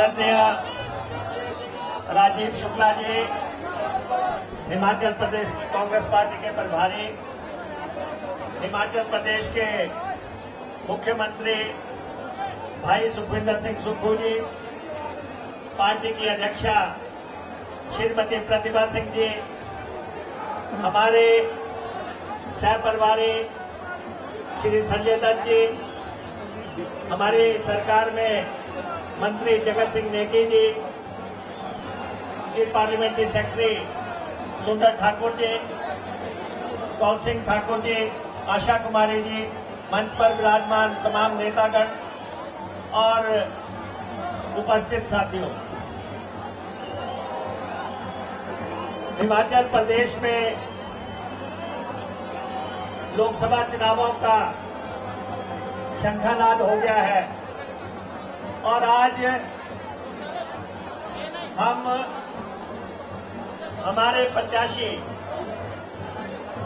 आदरणीय राजीव शुक्ला जी, हिमाचल प्रदेश कांग्रेस पार्टी के प्रभारी, हिमाचल प्रदेश के मुख्यमंत्री भाई सुखविंदर सिंह सुक्खू जी, पार्टी की अध्यक्षा श्रीमती प्रतिभा सिंह जी, हमारे सहप्रभारी श्री संजय दत्त जी, हमारी सरकार में मंत्री जगत सिंह नेगी जी, पार्लियामेंट्री सेक्रेटरी सुंदर ठाकुर जी, कौल सिंह ठाकुर जी, आशा कुमारी जी, मंच पर विराजमान तमाम नेतागण और उपस्थित साथियों, हिमाचल प्रदेश में लोकसभा चुनावों का शंखानाद हो गया है और आज हम हमारे प्रत्याशी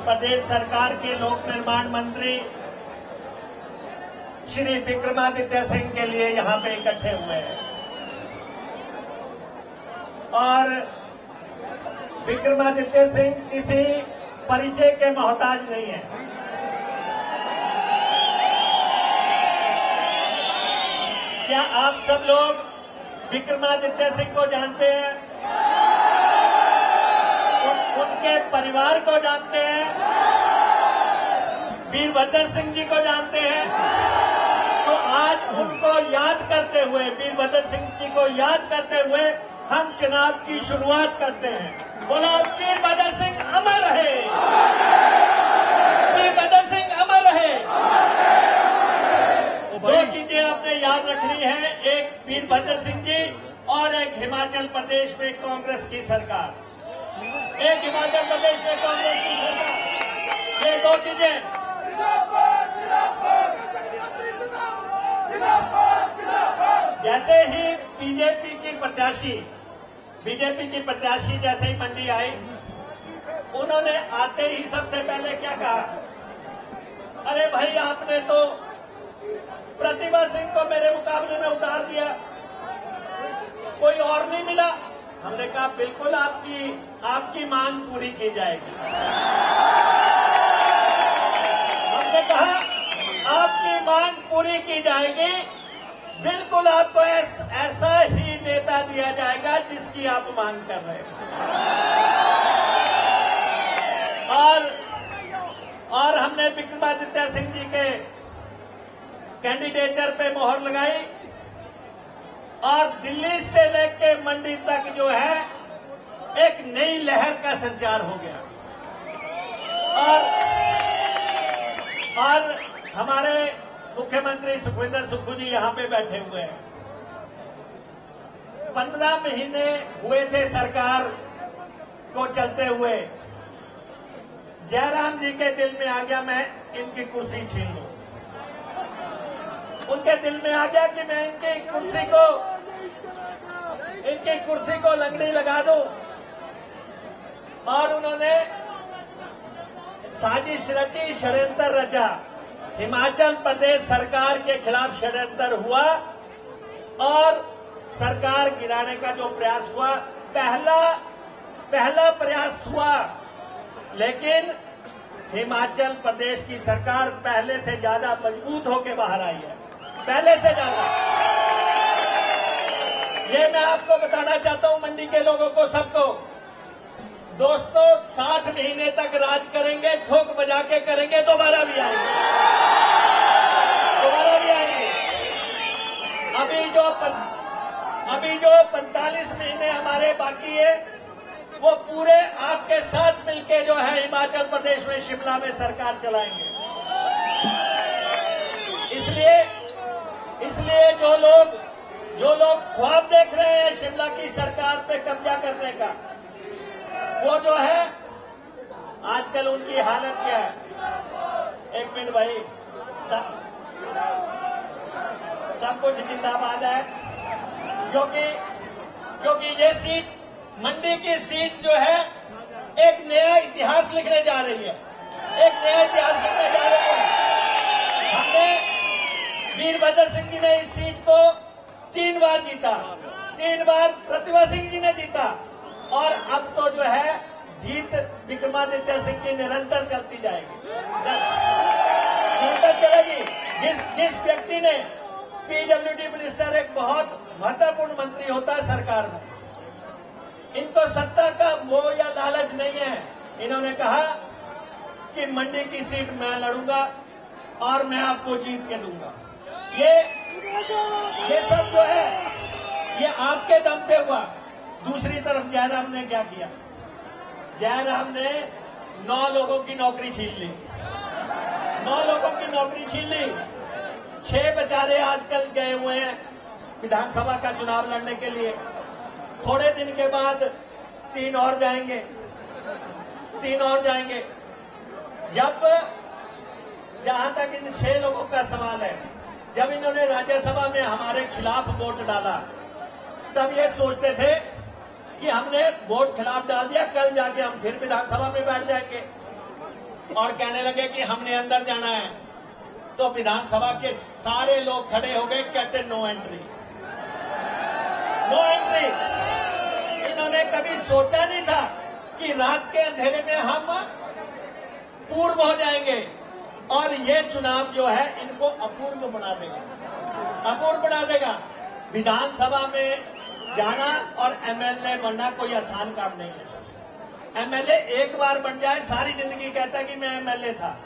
प्रदेश सरकार के लोक निर्माण मंत्री श्री विक्रमादित्य सिंह के लिए यहां पे इकट्ठे हुए हैं और विक्रमादित्य सिंह किसी परिचय के मोहताज नहीं है। क्या आप सब लोग विक्रमादित्य सिंह को जानते हैं? उनके परिवार को जानते हैं? वीरभद्र सिंह जी को जानते हैं? तो आज उनको याद करते हुए, वीरभद्र सिंह जी को याद करते हुए हम चुनाव की शुरुआत करते हैं। बोलो वीरभद्र सिंह अमर रहे, वीरभद्र सिंह अमर रहे। दो चीजें आपने याद रखनी है, एक वीरभद्र सिंह जी और एक हिमाचल प्रदेश में कांग्रेस की सरकार। एक हिमाचल प्रदेश में कांग्रेस की सरकार, ये दो चीजें। जैसे ही बीजेपी की प्रत्याशी जैसे ही मंडी आई, उन्होंने आते ही सबसे पहले क्या कहा, अरे भाई आपने तो प्रतिभा सिंह को मेरे मुकाबले में उतार दिया, कोई और नहीं मिला। हमने कहा बिल्कुल आपकी मांग पूरी की जाएगी। हमने कहा आपकी मांग पूरी की जाएगी, बिल्कुल आपको ऐसा ही नेता दिया जाएगा जिसकी आप मांग कर रहे हैं। और हमने विक्रमादित्य सिंह जी के कैंडिडेचर पे मोहर लगाई और दिल्ली से लेकर मंडी तक जो है एक नई लहर का संचार हो गया। और हमारे मुख्यमंत्री सुखविंदर सुक्खू जी यहां पे बैठे हुए हैं। 15 महीने हुए थे सरकार को चलते हुए, जयराम जी के दिल में आ गया मैं इनकी कुर्सी छीन लूं। उनके दिल में आ गया कि मैं इनकी कुर्सी को लंगड़ी लगा दूं और उन्होंने साजिश रची, षड्यंत्र रचा। हिमाचल प्रदेश सरकार के खिलाफ षड्यंत्र हुआ और सरकार गिराने का जो प्रयास हुआ, पहला प्रयास हुआ, लेकिन हिमाचल प्रदेश की सरकार पहले से ज्यादा मजबूत होकर बाहर आई है, पहले से ज्यादा। ये मैं आपको बताना चाहता हूं, मंडी के लोगों को, सबको, दोस्तों 60 महीने तक राज करेंगे, ठोक बजा के करेंगे, दोबारा भी आएंगे। अभी जो 45 महीने हमारे बाकी है, वो पूरे आपके साथ मिलके जो है हिमाचल प्रदेश में, शिमला में सरकार चलाएंगे। इसलिए जो लोग ख्वाब देख रहे हैं शिमला की सरकार पे कब्जा करने का, वो जो है आजकल उनकी हालत क्या है। एक मिनट भाई, सब कुछ जिंदाबाद है, क्योंकि ये सीट, मंडी की सीट जो है एक नया इतिहास लिखने जा रही है, एक नया इतिहास लिखने जा रही है। हमने वीरभद्र सिंह जी ने इस सीट को 3 बार जीता, 3 बार प्रतिभा सिंह जी ने जीता और अब तो जो है जीत विक्रमादित्य सिंह की निरंतर चलती जाएगी, निरंतर चलेगी। जिस व्यक्ति ने पीडब्ल्यूडी मिनिस्टर, एक बहुत महत्वपूर्ण मंत्री होता है सरकार में, इनको सत्ता का मोह या लालच नहीं है। इन्होंने कहा कि मंडी की सीट मैं लड़ूंगा और मैं आपको जीत के दूंगा। ये सब जो है ये आपके दम पे हुआ। दूसरी तरफ जयराम ने क्या किया? जयराम ने 9 लोगों की नौकरी छीन ली, 9 लोगों की नौकरी छीन ली। 6 बेचारे आजकल गए हुए हैं विधानसभा का चुनाव लड़ने के लिए। थोड़े दिन के बाद 3 और जाएंगे, 3 और जाएंगे। जब जहां तक इन 6 लोगों का सवाल है, जब इन्होंने राज्यसभा में हमारे खिलाफ वोट डाला, तब ये सोचते थे कि हमने वोट खिलाफ डाल दिया, कल जाके हम फिर विधानसभा में बैठ जाएंगे। और कहने लगे कि हमने अंदर जाना है। तो विधानसभा के सारे लोग खड़े हो गए, कहते नो एंट्री, नो एंट्री। इन्होंने कभी सोचा नहीं था कि रात के अंधेरे में हम पूर्व हो जाएंगे और ये चुनाव जो है इनको अपूर्व बना देगा, अपूर्व बना देगा। विधानसभा में जाना और एमएलए बनना कोई आसान काम नहीं है। एमएलए एक बार बन जाए, सारी जिंदगी कहता है कि मैं एमएलए था।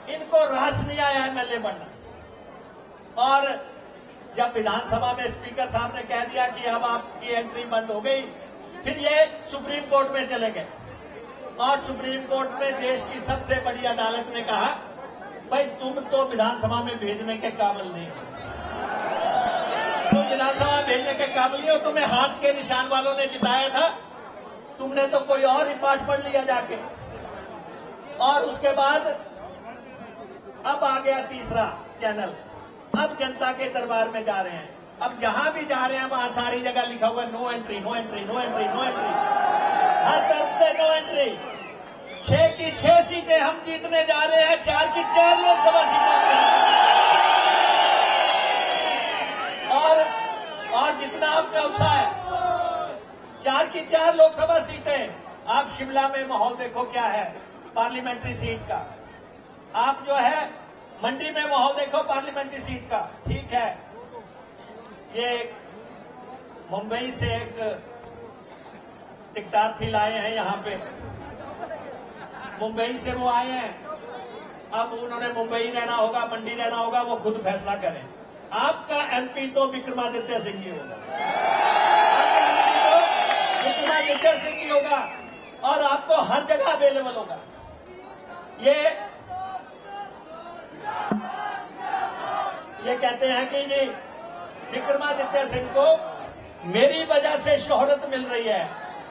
इनको रास नहीं आया एमएलए बनना। और जब विधानसभा में स्पीकर साहब ने कह दिया कि अब आपकी एंट्री बंद हो गई, फिर ये सुप्रीम कोर्ट में चले गए और सुप्रीम कोर्ट में देश की सबसे बड़ी अदालत ने कहा, भाई तुम तो विधानसभा में भेजने के काबिल नहीं हो, तुम विधानसभा में भेजने के काबिल नहीं हो। तुम्हें हाथ के निशान वालों ने जिताया था, तुमने तो कोई और ही पाठ पढ़ लिया जाके। और उसके बाद अब आ गया तीसरा चैनल। अब जनता के दरबार में जा रहे हैं। अब जहां भी जा रहे हैं वहां सारी जगह लिखा हुआ है no entry, no entry, no entry, no entry, हर तरफ से नो एंट्री। 6 की 6 सीटें हम जीतने जा रहे हैं, 4 की 4 लोकसभा सीटें। और जितना आपका उत्साह है, 4 की 4 लोकसभा सीटें। आप शिमला में माहौल देखो क्या है पार्लियामेंट्री सीट का। आप जो है मंडी में माहौल देखो पार्लियामेंट्री सीट का। ठीक है, ये मुंबई से एक टिकटार्थी लाए हैं यहाँ पे, मुंबई से वो आए हैं। अब उन्होंने मुंबई रहना होगा, मंडी रहना होगा, वो खुद फैसला करें। आपका एमपी तो विक्रमादित्य सिंह ही होगा, आपका एमपी तो विक्रमादित्य सिंह ही होगा और आपको हर जगह अवेलेबल होगा। ये कहते हैं कि जी विक्रमादित्य सिंह को मेरी वजह से शोहरत मिल रही है।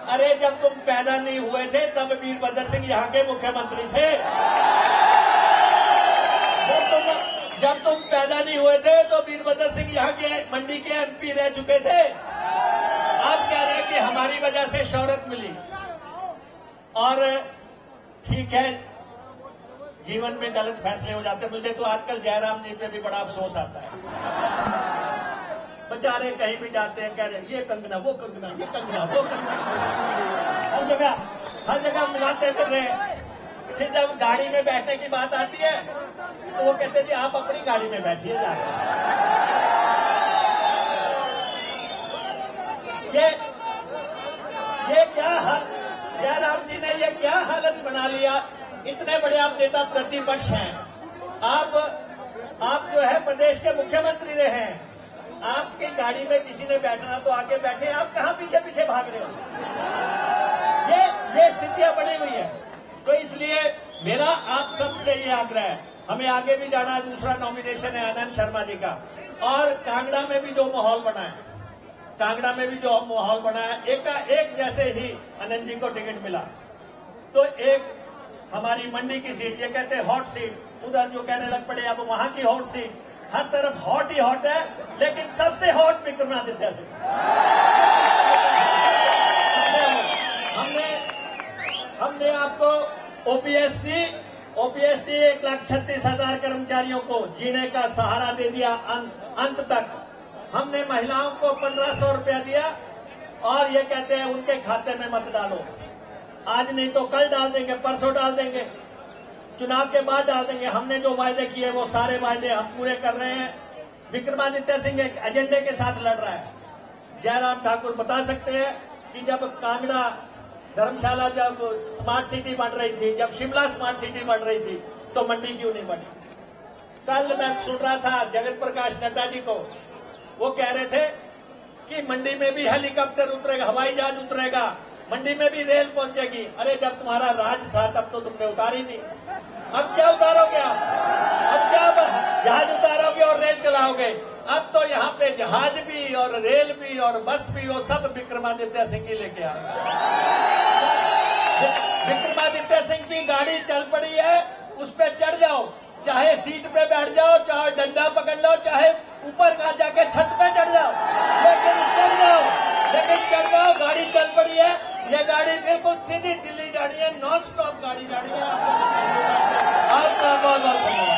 अरे जब तुम पैदा नहीं हुए थे तब वीरभद्र सिंह यहाँ के मुख्यमंत्री थे। जब तुम पैदा नहीं हुए थे तो वीरभद्र सिंह यहाँ के मंडी के एमपी रह चुके थे। आप कह रहे हैं कि हमारी वजह से शोहरत मिली। और ठीक है, जीवन में गलत फैसले हो जाते। मुझे तो आजकल जयराम जी पे भी बड़ा अफसोस आता है। बेचारे कहीं भी जाते हैं कह रहे हैं ये कंगना, वो कंगना, ये कंगना, वो कंगना, हर जगह मिलाते फिर रहे। फिर जब गाड़ी में बैठने की बात आती है तो वो कहते जी आप अपनी गाड़ी में बैठिए जाके। ये क्या हाल, जयराम जी ने ये क्या हालत बना लिया। इतने बड़े आप नेता प्रतिपक्ष हैं, आप जो है प्रदेश के मुख्यमंत्री रहे हैं। आपकी गाड़ी में किसी ने बैठना तो आगे बैठे, आप कहां पीछे पीछे भाग रहे हो। ये स्थितियां बनी हुई है। तो इसलिए मेरा आप सबसे ये आग्रह है, हमें आगे भी जाना है। दूसरा नॉमिनेशन है आनंद शर्मा जी का। और कांगड़ा में भी जो माहौल बना है, कांगड़ा में भी जो माहौल बना है, एक जैसे ही आनंद जी को टिकट मिला तो एक हमारी मंडी की सीट, ये कहते हैं हॉट सीट, उधर जो कहने लग पड़े अब वहां की हॉट सीट। हर तरफ हॉट ही हॉट है, लेकिन सबसे हॉट विक्रमादित्य सिंह। हमने आपको ओपीएस दी 1,36,000 कर्मचारियों को जीने का सहारा दे दिया अंत तक। हमने महिलाओं को 1500 रुपया दिया और ये कहते हैं उनके खाते में मत डालो। आज नहीं तो कल डाल देंगे, परसों डाल देंगे, चुनाव के बाद डाल देंगे। हमने जो वायदे किए वो सारे वायदे हम पूरे कर रहे हैं। विक्रमादित्य सिंह एक एजेंडे के साथ लड़ रहा है। जयराम ठाकुर बता सकते हैं कि जब कांगड़ा धर्मशाला जब स्मार्ट सिटी बन रही थी, जब शिमला स्मार्ट सिटी बन रही थी, तो मंडी क्यों नहीं बनी। कल मैं सुन रहा था जगत प्रकाश नड्डा जी को, वो कह रहे थे कि मंडी में भी हेलीकॉप्टर उतरेगा, हवाई जहाज उतरेगा, मंडी में भी रेल पहुंचेगी। अरे जब तुम्हारा राज था तब तो तुमने उतारी नहीं, अब क्या उतारोगे आप? अब क्या जहाज उतारोगे और रेल चलाओगे? अब तो यहाँ पे जहाज भी और रेल भी और बस भी वो सब विक्रमादित्य सिंह की लेके आ विक्रमादित्य सिंह की गाड़ी चल पड़ी है, उस पर चढ़ जाओ, चाहे सीट पे बैठ जाओ, चाहे डंडा पकड़ लो, चाहे ऊपर ना जाके छत पे चढ़ जाओ, लेकिन चढ़ जाओ, गाड़ी चल पड़ी है। ये गाड़ी बिल्कुल सीधी दिल्ली जा रही है, नॉन स्टॉप गाड़ी जा रही है। आपका बहुत बहुत धन्यवाद।